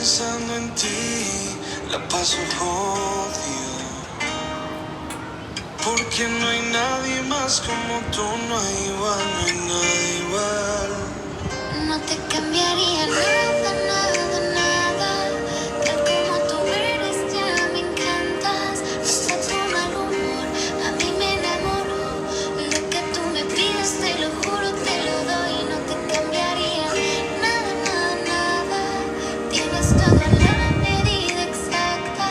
pensando en ti, la paso jodido. Porque no hay nadie más como tú, no hay igual, no hay nadie igual. No te cambiaría nada, nada, nada. Tal como tú eres, ya me encantas. Hasta tu mal humor, a mí me enamoró. Lo que tú me pides, te lo juro, te lo doy. No te cambiaría nada, nada, nada. Tienes todo a la medida exacta.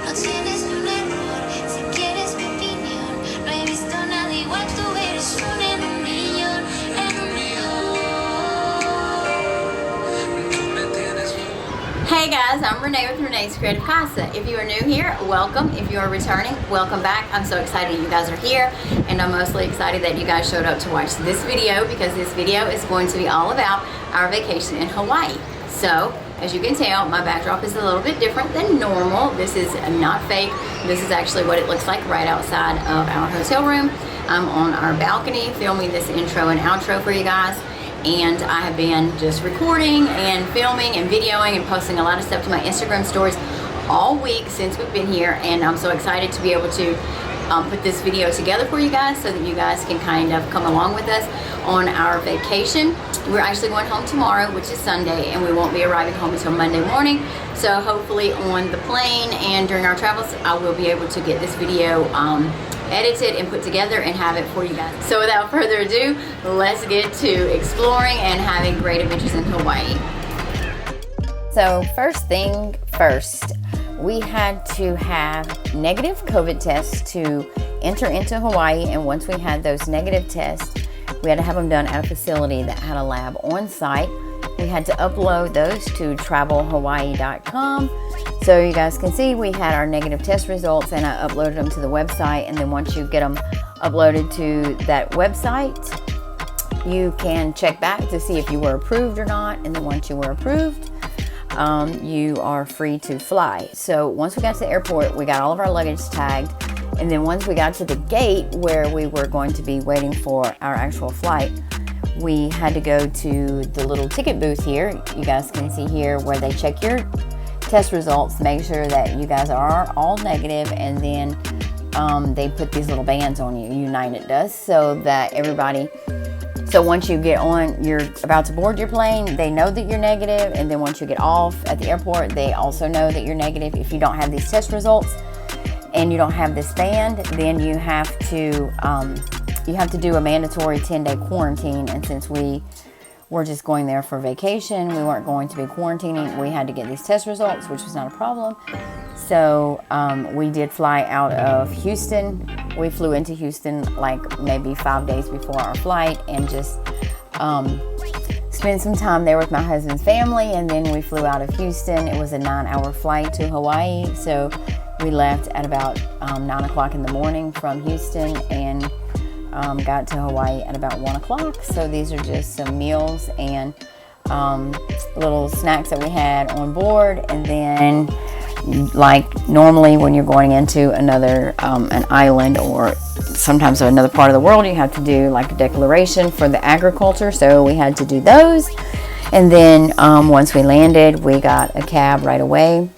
No tienes ni un error, si quieres mi opinión. No he visto nada igual, tú eres un en un millón, en un millón. Hey guys, I'm Renee with Renee's Creative Casa. If you are new here, welcome. If you are returning, welcome back. I'm so excited you guys are here, and I'm mostly excited that you guys showed up to watch this video because this video is going to be all about our vacation in Hawaii. So, as you can tell, my backdrop is a little bit different than normal. This is not fake. This is actually what it looks like right outside of our hotel room. I'm on our balcony filming this intro and outro for you guys. And I have been just recording and filming and videoing and posting a lot of stuff to my Instagram stories all week since we've been here, and I'm so excited to be able to put this video together for you guys so that you guys can kind of come along with us on our vacation. We're actually going home tomorrow, which is Sunday, and we won't be arriving home until Monday morning. So hopefully on the plane and during our travels, I will be able to get this video edited and put together and have it for you guys. So without further ado, let's get to exploring and having great adventures in Hawaii. So first thing first, we had to have negative COVID tests to enter into Hawaii, and once we had those negative tests, we had to have them done at a facility that had a lab on site. We had to upload those to travelhawaii.com. So you guys can see we had our negative test results, and I uploaded them to the website. And then once you get them uploaded to that website, you can check back to see if you were approved or not. And then once you were approved, you are free to fly. So once we got to the airport, we got all of our luggage tagged. And then once we got to the gate where we were going to be waiting for our actual flight, we had to go to the little ticket booth here. You guys can see here where they check your test results, make sure that you guys are all negative, and then they put these little bands on you, United does, so that everybody, so once you get on, you're about to board your plane, they know that you're negative, and then once you get off at the airport, they also know that you're negative. If you don't have these test results and you don't have this band, then you have to do a mandatory 10-day quarantine. And since we were just going there for vacation, we weren't going to be quarantining, we had to get these test results, which was not a problem. So we did fly out of Houston. We flew into Houston like maybe 5 days before our flight and just spent some time there with my husband's family, and then we flew out of Houston. It was a 9-hour flight to Hawaii, so we left at about 9 o'clock in the morning from Houston and got to Hawaii at about 1 o'clock. So these are just some meals and little snacks that we had on board. And then, like normally when you're going into another an island or sometimes another part of the world, you have to do like a declaration for the agriculture. So we had to do those. And then once we landed, we got a cab right away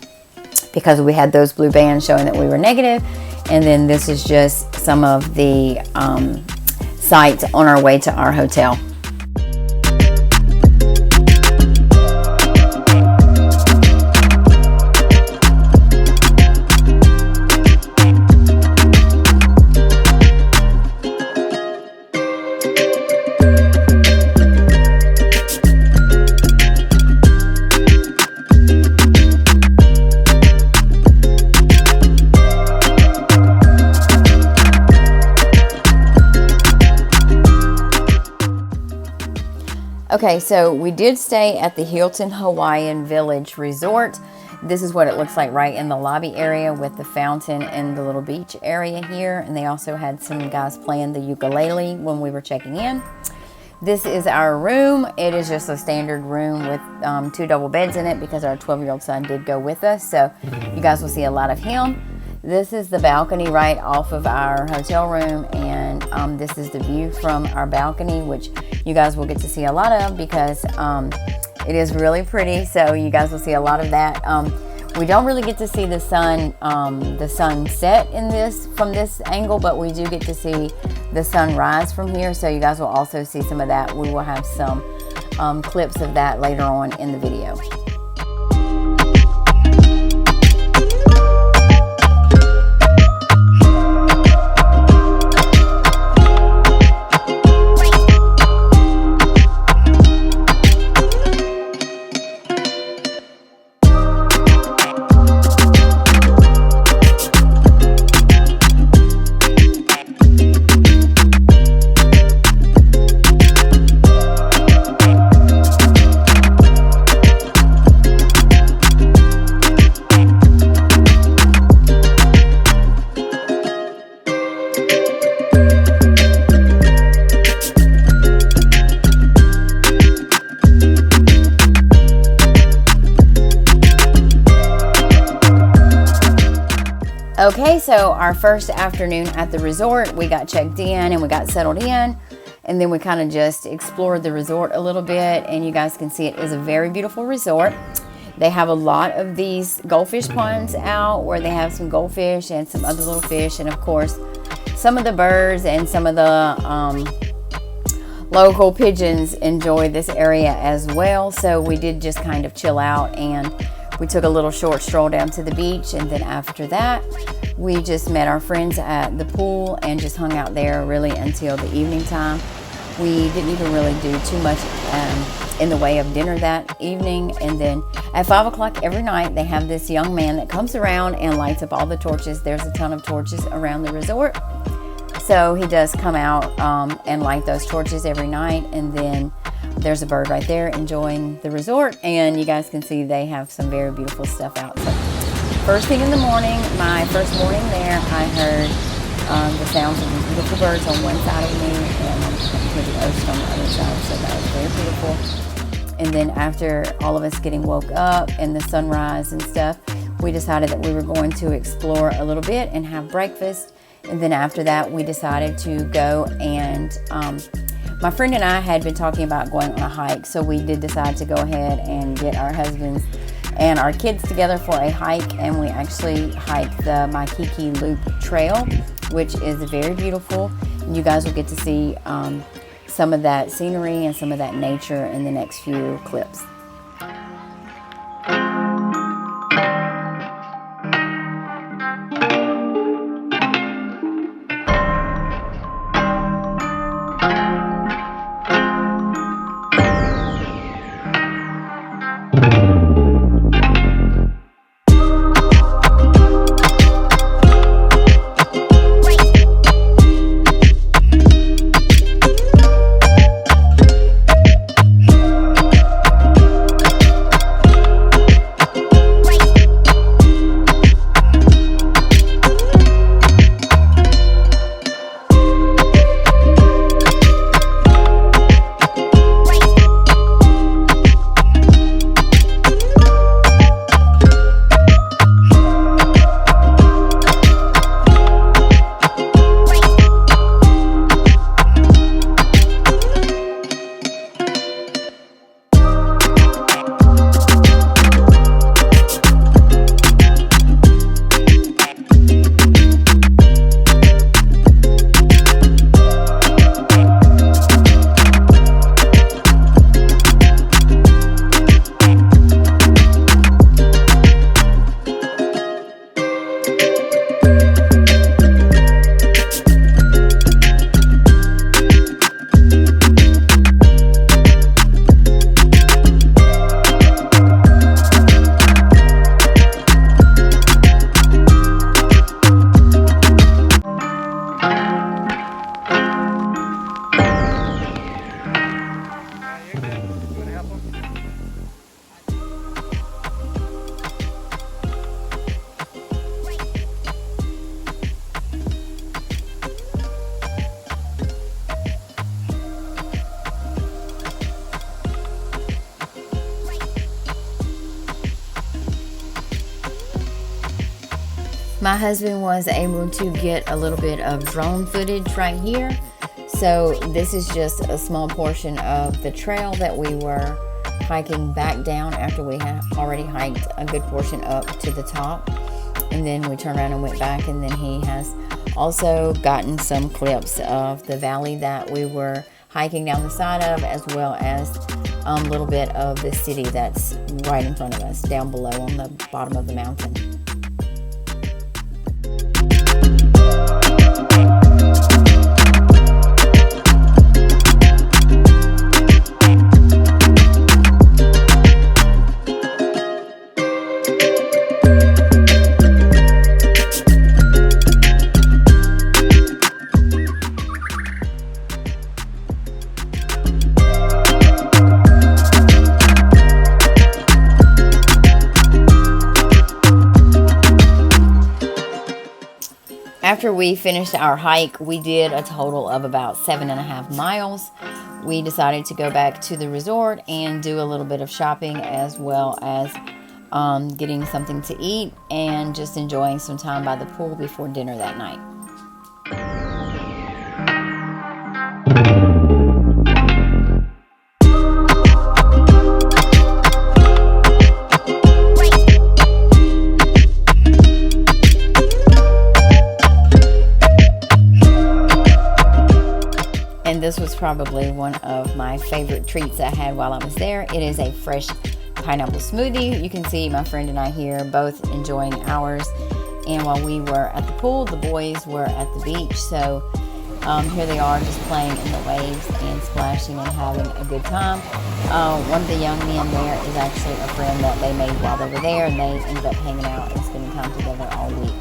because we had those blue bands showing that we were negative. And then this is just some of the sites on our way to our hotel. Okay, so we did stay at the Hilton Hawaiian Village Resort. This is what it looks like right in the lobby area with the fountain and the little beach area here. And they also had some guys playing the ukulele when we were checking in. This is our room. It is just a standard room with 2 double beds in it because our 12-year-old son did go with us. So you guys will see a lot of him. This is the balcony right off of our hotel room, and this is the view from our balcony, which you guys will get to see a lot of because It is really pretty, so you guys will see a lot of that. We don't really get to see the sun set in this from this angle, but we do get to see the sunrise from here, so you guys will also see some of that. We will have some clips of that later on in the video. Okay, so our first afternoon at the resort, we got checked in and we got settled in, and then we kind of just explored the resort a little bit, and you guys can see it is a very beautiful resort. They have a lot of these goldfish ponds out where they have some goldfish and some other little fish, and of course some of the birds and some of the local pigeons enjoy this area as well. So we did just kind of chill out, and we took a little short stroll down to the beach, and then after that we just met our friends at the pool and just hung out there really until the evening time. We didn't even really do too much in the way of dinner that evening, and then at 5 o'clock every night they have this young man that comes around and lights up all the torches. There's a ton of torches around the resort, so he does come out and light those torches every night, and then there's a bird right there enjoying the resort, and you guys can see they have some very beautiful stuff out. So first thing in the morning, my first morning there, I heard the sounds of these beautiful birds on one side of me, and I heard the ocean on the other side, so that was very beautiful. And then after all of us getting woke up and the sunrise and stuff, we decided that we were going to explore a little bit and have breakfast. And then after that, we decided to go and my friend and I had been talking about going on a hike, so we did decide to go ahead and get our husbands and our kids together for a hike, and we actually hiked the Maikiki Loop Trail, which is very beautiful. And you guys will get to see some of that scenery and some of that nature in the next few clips. My husband was able to get a little bit of drone footage right here. So this is just a small portion of the trail that we were hiking back down after we had already hiked a good portion up to the top. And then we turned around and went back, and then he has also gotten some clips of the valley that we were hiking down the side of, as well as a little bit of the city that's right in front of us, down below on the bottom of the mountain. After we finished our hike, we did a total of about 7.5 miles. We decided to go back to the resort and do a little bit of shopping, as well as getting something to eat and just enjoying some time by the pool before dinner that night. And this was probably one of my favorite treats I had while I was there. It is a fresh pineapple smoothie. You can see my friend and I here both enjoying ours. And while we were at the pool, the boys were at the beach. So here they are just playing in the waves and splashing and having a good time. One of the young men there is actually a friend that they made while they were there, and they ended up hanging out and spending time together all week.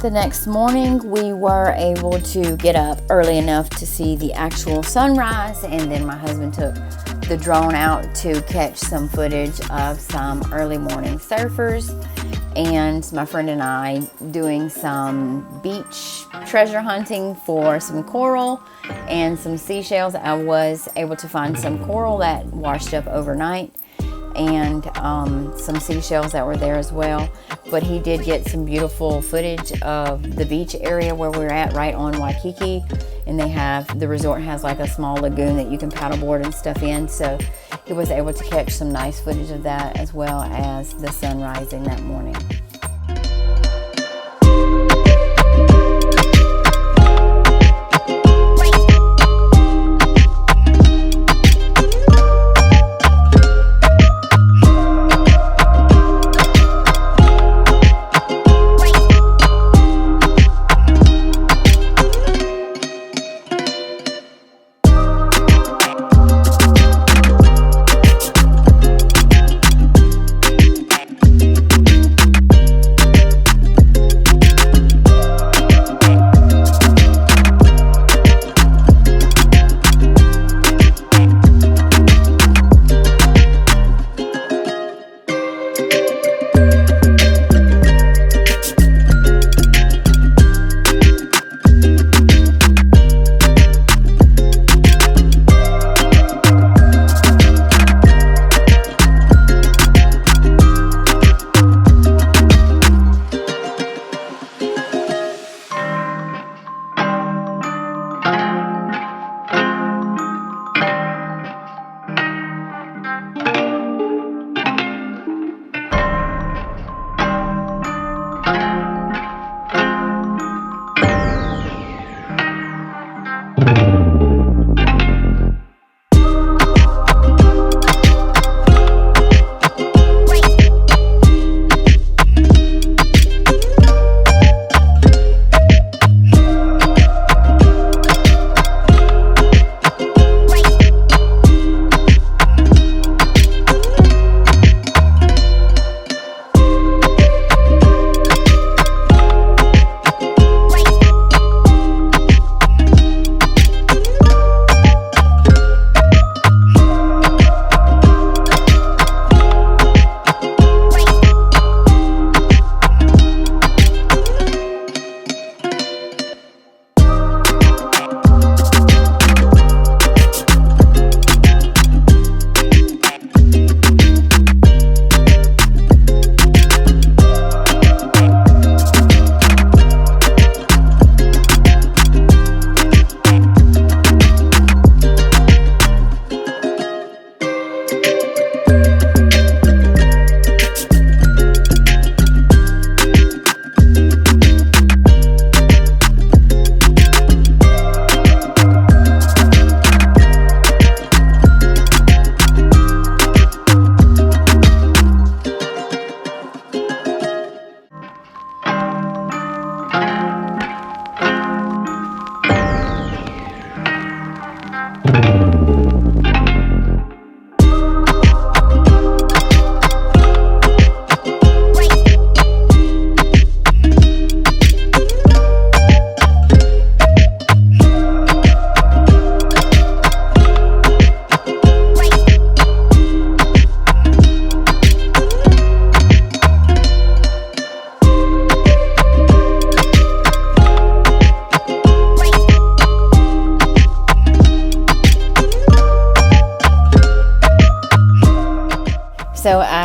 The next morning, we were able to get up early enough to see the actual sunrise, and then my husband took the drone out to catch some footage of some early morning surfers, and my friend and I doing some beach treasure hunting for some coral and some seashells. I was able to find some coral that washed up overnight, and some seashells that were there as well. But he did get some beautiful footage of the beach area where we're at, right on Waikiki. And the resort has like a small lagoon that you can paddleboard and stuff in. So he was able to catch some nice footage of that, as well as the sun rising that morning.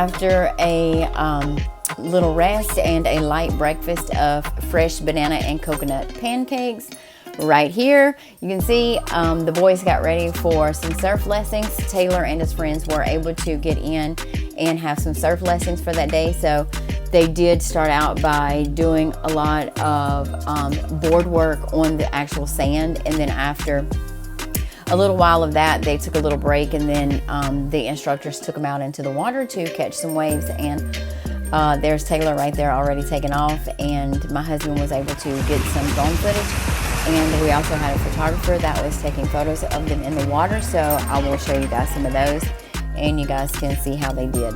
after a little rest and a light breakfast of fresh banana and coconut pancakes, right here you can see the boys got ready for some surf lessons. Taylor and his friends were able to get in and have some surf lessons for that day, so they did start out by doing a lot of board work on the actual sand, and then after a little while of that, they took a little break, and then the instructors took them out into the water to catch some waves. And there's Taylor right there already taking off, and my husband was able to get some drone footage, and we also had a photographer that was taking photos of them in the water, so I will show you guys some of those and you guys can see how they did.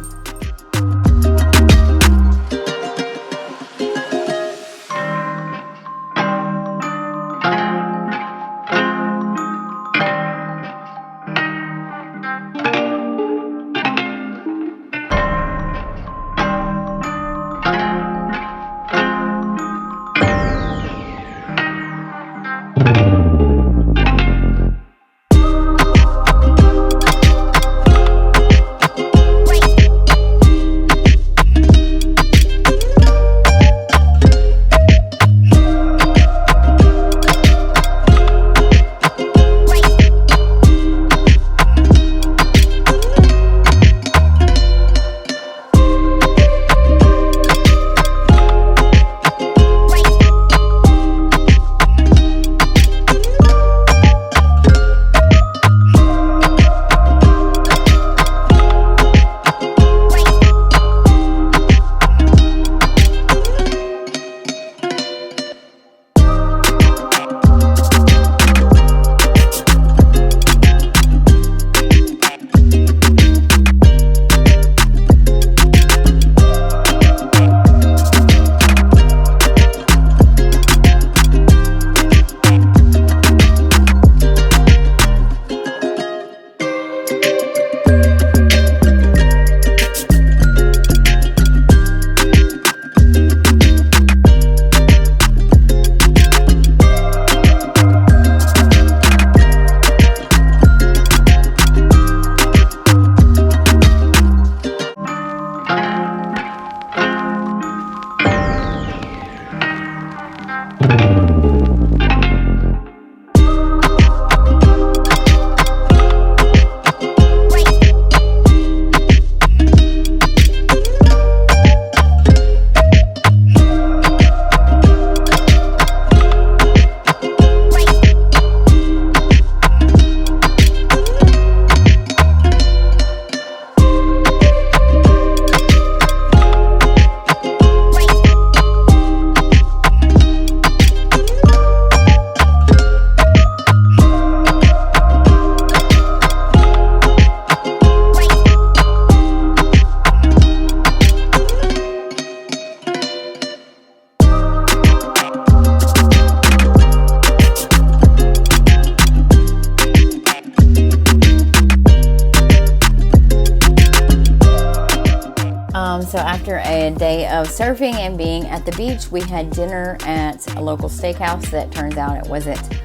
So after a day of surfing and being at the beach, we had dinner at a local steakhouse that turns out it wasn't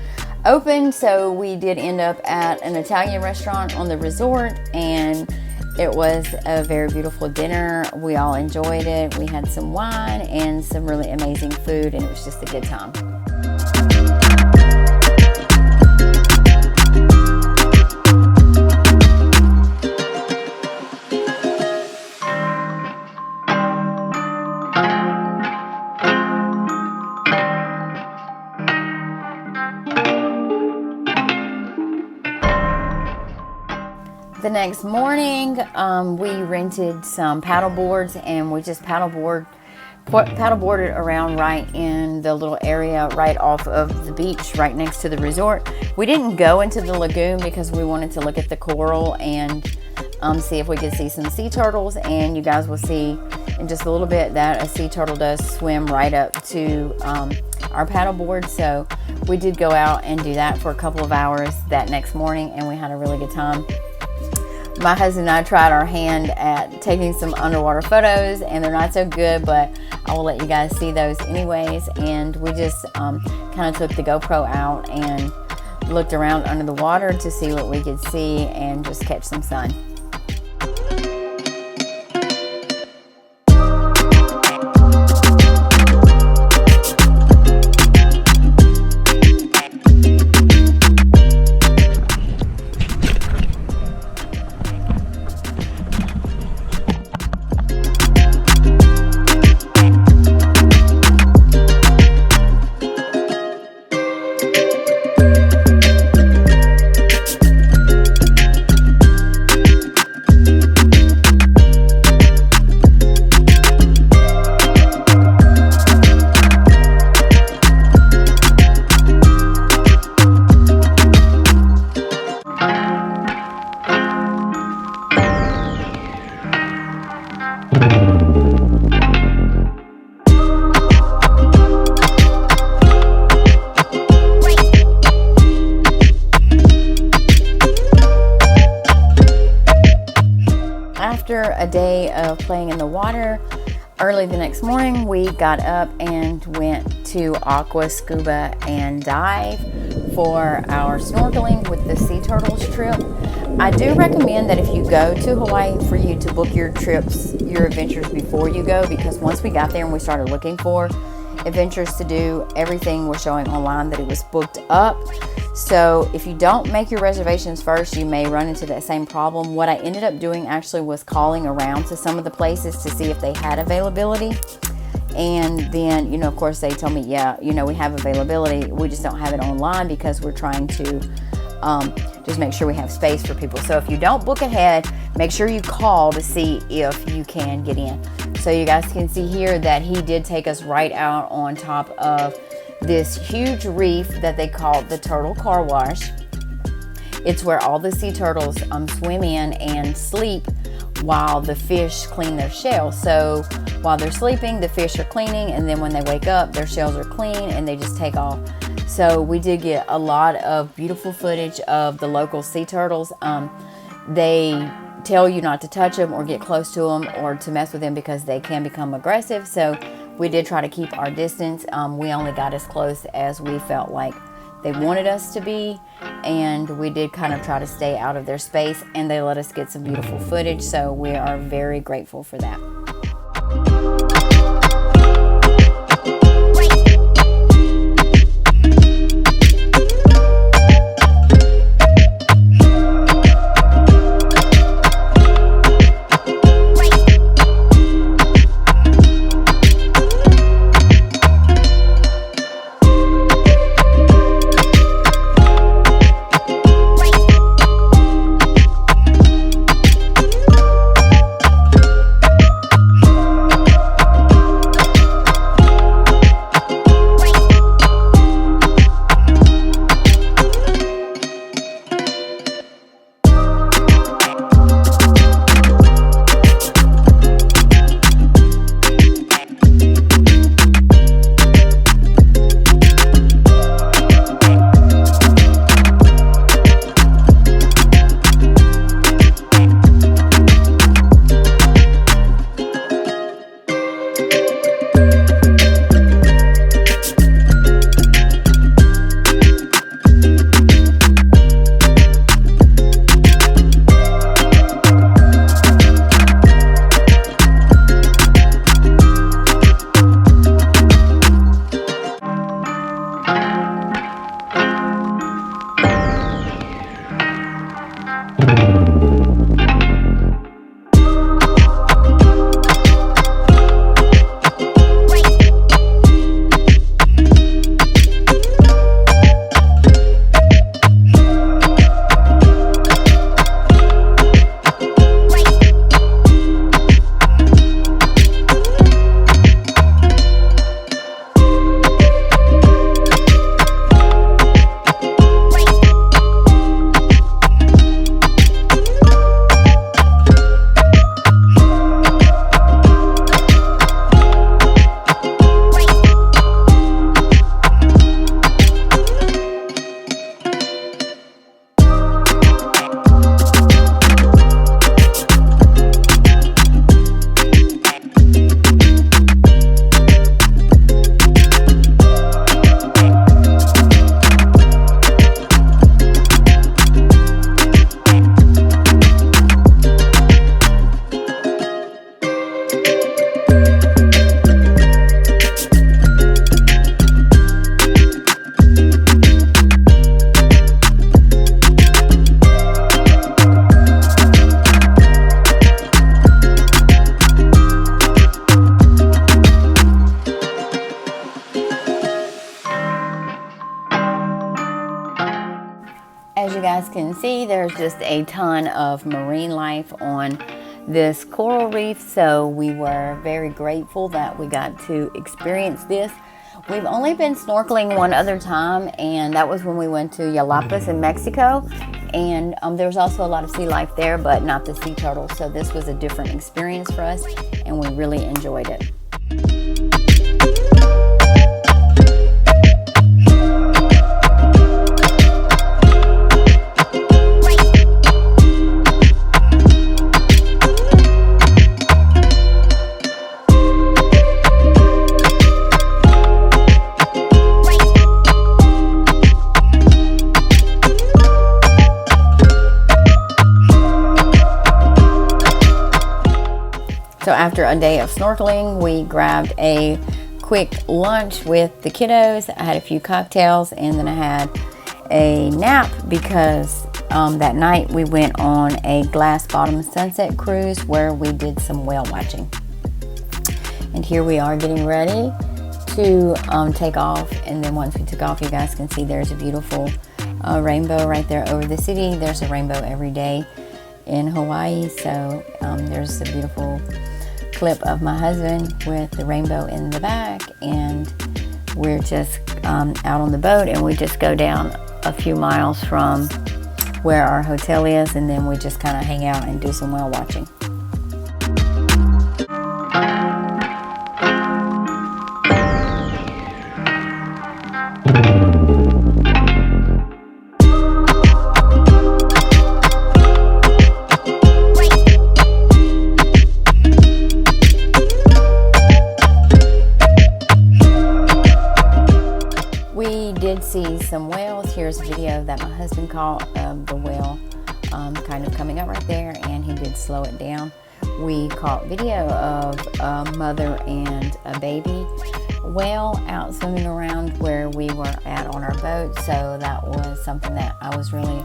open. So we did end up at an Italian restaurant on the resort, and it was a very beautiful dinner. We all enjoyed it. We had some wine and some really amazing food, and it was just a good time. The next morning, we rented some paddle boards, and we just paddleboarded around right in the little area right off of the beach right next to the resort. We didn't go into the lagoon because we wanted to look at the coral and see if we could see some sea turtles, and you guys will see in just a little bit that a sea turtle does swim right up to our paddleboard. So we did go out and do that for a couple of hours that next morning, and we had a really good time. My husband and I tried our hand at taking some underwater photos, and they're not so good, but I will let you guys see those anyways. And we just kind of took the GoPro out and looked around under the water to see what we could see and just catch some sun. of playing in the water. Early the next morning, we got up and went to aqua, scuba, and dive for our snorkeling with the sea turtles trip. I do recommend that if you go to Hawaii, for you to book your trips, your adventures before you go, because once we got there and we started looking for adventures to do, everything was showing online that it was booked up. So if you don't make your reservations first, you may run into that same problem. What I ended up doing actually was calling around to some of the places to see if they had availability. And then, you know, of course they told me, yeah, you know, we have availability. We just don't have it online because we're trying to just make sure we have space for people. So if you don't book ahead, make sure you call to see if you can get in. So you guys can see here that he did take us right out on top of this huge reef that they call the Turtle Car Wash. It's where all the sea turtles swim in and sleep while the fish clean their shells. So while they're sleeping, the fish are cleaning, and then when they wake up, their shells are clean and they just take off. So we did get a lot of beautiful footage of the local sea turtles. They tell you not to touch them or get close to them or to mess with them because they can become aggressive. So we did try to keep our distance. We only got as close as we felt like they wanted us to be, and we did kind of try to stay out of their space, and they let us get some beautiful footage, so we are very grateful for that. As you guys can see, there's just a ton of marine life on this coral reef, so we were very grateful that we got to experience this. We've only been snorkeling one other time, and that was when we went to Yalapas in Mexico, and there was also a lot of sea life there, but not the sea turtles, so this was a different experience for us, and we really enjoyed it. after a day of snorkeling, we grabbed a quick lunch with the kiddos. I had a few cocktails, and then I had a nap because that night we went on a glass bottom sunset cruise where we did some whale watching. And here we are getting ready to take off, and then once we took off, you guys can see there's a beautiful rainbow right there over the city. There's a rainbow every day in Hawaii, so there's a beautiful clip of my husband with the rainbow in the back, and we're just out on the boat, and we just go down a few miles from where our hotel is, and then we just kind of hang out and do some whale watching. See some whales. Here's a video that my husband caught of the whale kind of coming up right there, and he did slow it down. We caught video of a mother and a baby whale out swimming around where we were at on our boat, so that was something that I was really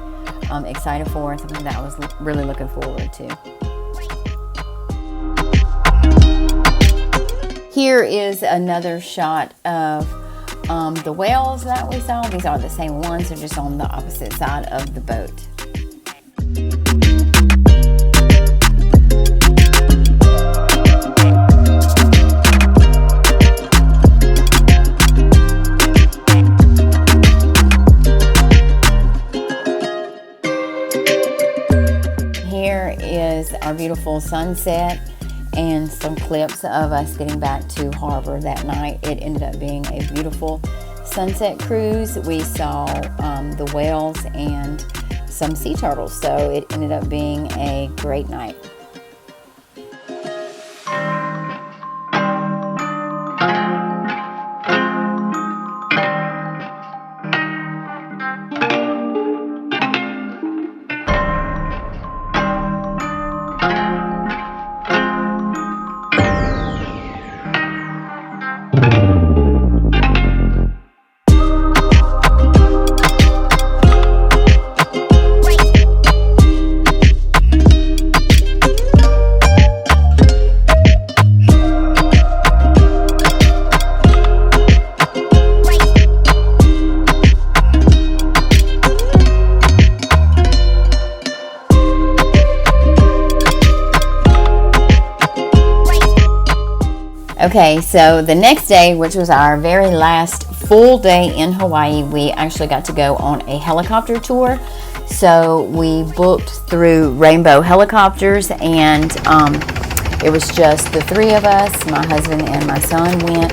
excited for, something that I was really looking forward to. Here is another shot of the whales that we saw. These are the same ones, they're just on the opposite side of the boat. Here is our beautiful sunset and some clips of us getting back to harbor that night. It ended up being a beautiful sunset cruise. We saw the whales and some sea turtles, so it ended up being a great night. Okay, so the next day, which was our very last full day in Hawaii, we actually got to go on a helicopter tour. So we booked through Rainbow Helicopters, and it was just the three of us. My husband and my son went,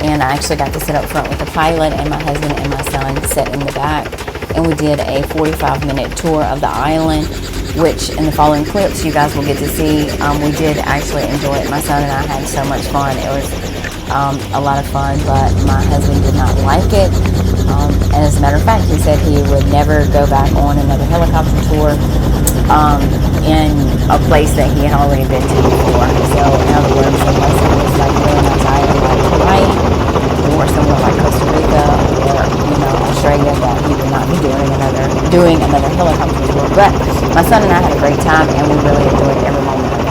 and I actually got to sit up front with the pilot, and my husband and my son sat in the back. And we did a 45-minute tour of the island, which in the following clips you guys will get to see. We did actually enjoy it. My son and I had so much fun. It was a lot of fun, but my husband did not like it. And as a matter of fact, he said he would never go back on another helicopter tour in a place that he had already been to before. So in other words, unless it was like really nice island like Hawaii or somewhere like Costa Rica or Australia, that he would not be doing another helicopter tour. But my son and I had a great time, and we really enjoyed every moment of it.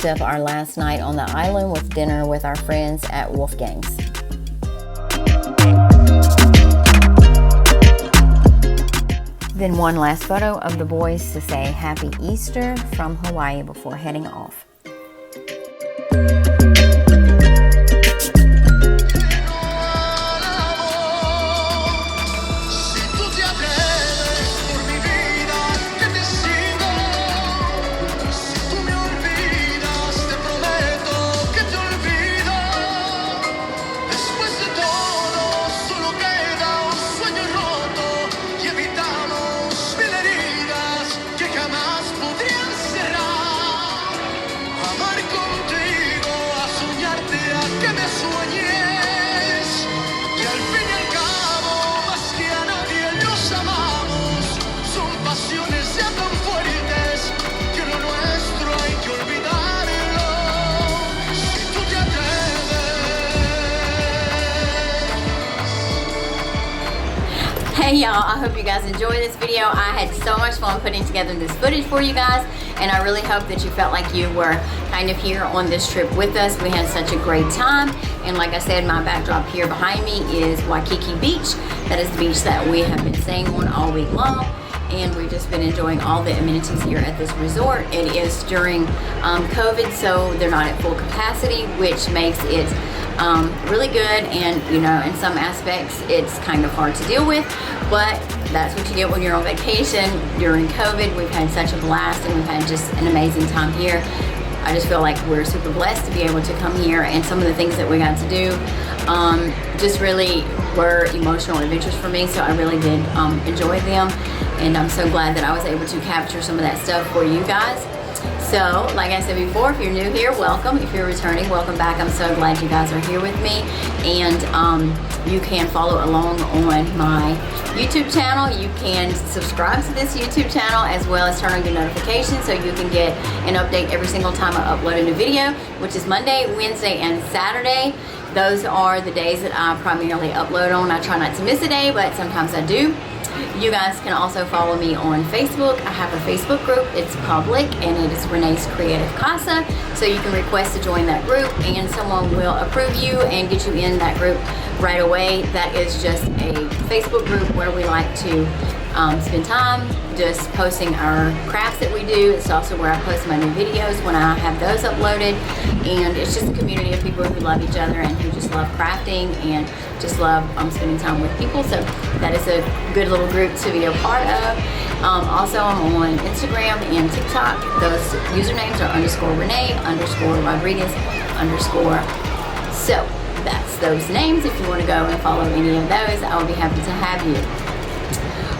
wrapped up our last night on the island with dinner with our friends at Wolfgang's. Then one last photo of the boys to say Happy Easter from Hawaii before heading off. Hey y'all, I hope you guys enjoyed this video. I had so much fun putting together this footage for you guys, and I really hope that you felt like you were kind of here on this trip with us. We had such a great time, and like I said, my backdrop here behind me is Waikiki Beach. That is the beach that we have been staying on all week long, and we've just been enjoying all the amenities here at this resort. It is during COVID, so they're not at full capacity, which makes it really good, and you know, in some aspects it's kind of hard to deal with, but that's what you get when you're on vacation during COVID. We've had such a blast, and we've had just an amazing time here. I just feel like we're super blessed to be able to come here, and some of the things that we got to do just really were emotional adventures for me, so I really did enjoy them, and I'm so glad that I was able to capture some of that stuff for you guys. So, like I said before, if you're new here, welcome. If you're returning, welcome back. I'm so glad you guys are here with me. And you can follow along on my YouTube channel. You can subscribe to this YouTube channel, as well as turn on your notifications so you can get an update every single time I upload a new video, which is Monday, Wednesday, and Saturday. Those are the days that I primarily upload on. I try not to miss a day, but sometimes I do. You guys can also follow me on Facebook. I have a Facebook group. It's public, and it is Renee's Creative Casa. So you can request to join that group, and someone will approve you and get you in that group right away. That is just a Facebook group where we like to spend time just posting our crafts that we do. It's also where I post my new videos when I have those uploaded, and it's just a community of people who love each other and who just love crafting and just love spending time with people. So that is a good little group to be a part of. Also, I'm on Instagram and TikTok. Those usernames are _Renee, _Rodriguez, _ So that's those names. If you want to go and follow any of those, I would be happy to have you.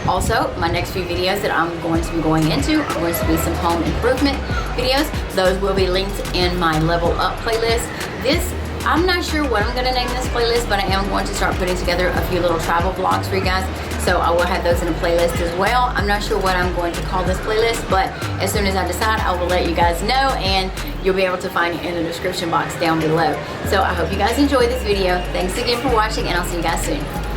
Also, my next few videos that I'm going to be going into are going to be some home improvement videos. Those will be linked in my Level Up playlist. I'm not sure what I'm going to name this playlist, but I am going to start putting together a few little travel vlogs for you guys. So I will have those in a playlist as well. I'm not sure what I'm going to call this playlist, but as soon as I decide, I will let you guys know, and you'll be able to find it in the description box down below. So I hope you guys enjoyed this video. Thanks again for watching, and I'll see you guys soon.